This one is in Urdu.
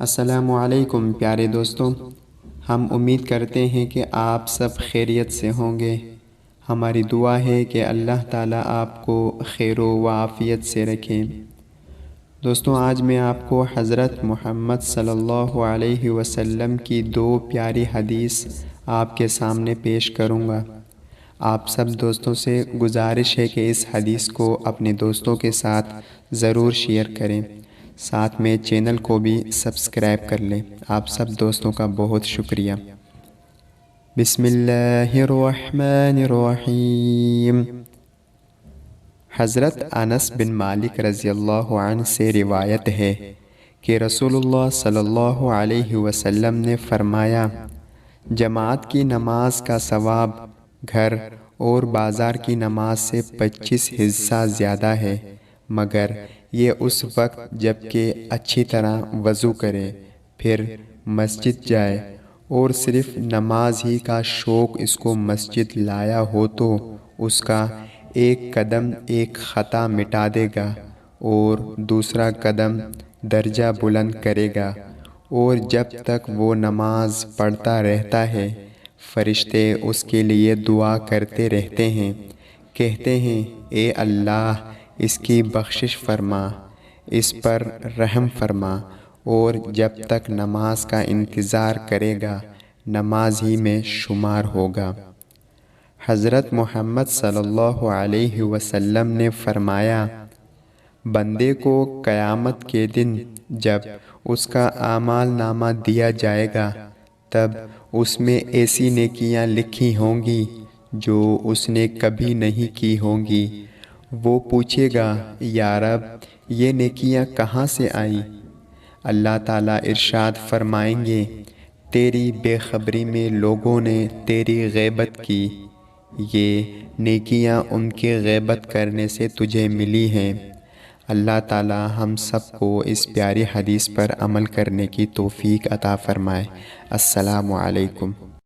السلام علیکم پیارے دوستوں، ہم امید کرتے ہیں کہ آپ سب خیریت سے ہوں گے۔ ہماری دعا ہے کہ اللہ تعالیٰ آپ کو خیر و عافیت سے رکھے۔ دوستوں، آج میں آپ کو حضرت محمد صلی اللہ علیہ وسلم کی دو پیاری حدیث آپ کے سامنے پیش کروں گا۔ آپ سب دوستوں سے گزارش ہے کہ اس حدیث کو اپنے دوستوں کے ساتھ ضرور شیئر کریں، ساتھ میں چینل کو بھی سبسکرائب کر لیں۔ آپ سب دوستوں کا بہت شکریہ۔ بسم اللہ الرحمن الرحیم۔ حضرت انس بن مالک رضی اللہ عنہ سے روایت ہے کہ رسول اللہ صلی اللہ علیہ وسلم نے فرمایا، جماعت کی نماز کا ثواب گھر اور بازار کی نماز سے 25 حصہ زیادہ ہے، مگر یہ اس وقت جب کہ اچھی طرح وضو کرے، پھر مسجد جائے اور صرف نماز ہی کا شوق اس کو مسجد لایا ہو تو اس کا ایک قدم ایک خطا مٹا دے گا اور دوسرا قدم درجہ بلند کرے گا، اور جب تک وہ نماز پڑھتا رہتا ہے فرشتے اس کے لیے دعا کرتے رہتے ہیں، کہتے ہیں اے اللہ اس کی بخشش فرما، اس پر رحم فرما، اور جب تک نماز کا انتظار کرے گا نماز ہی میں شمار ہوگا۔ حضرت محمد صلی اللہ علیہ وسلم نے فرمایا، بندے کو قیامت کے دن جب اس کا اعمال نامہ دیا جائے گا تب اس میں ایسی نیکیاں لکھی ہوں گی جو اس نے کبھی نہیں کی ہوں گی۔ وہ پوچھے گا، یا رب یہ نیکیاں کہاں سے آئیں؟ اللہ تعالیٰ ارشاد فرمائیں گے، تیری بے خبری میں لوگوں نے تیری غیبت کی، یہ نیکیاں ان کی غیبت کرنے سے تجھے ملی ہیں۔ اللہ تعالیٰ ہم سب کو اس پیاری حدیث پر عمل کرنے کی توفیق عطا فرمائے۔ السلام علیکم۔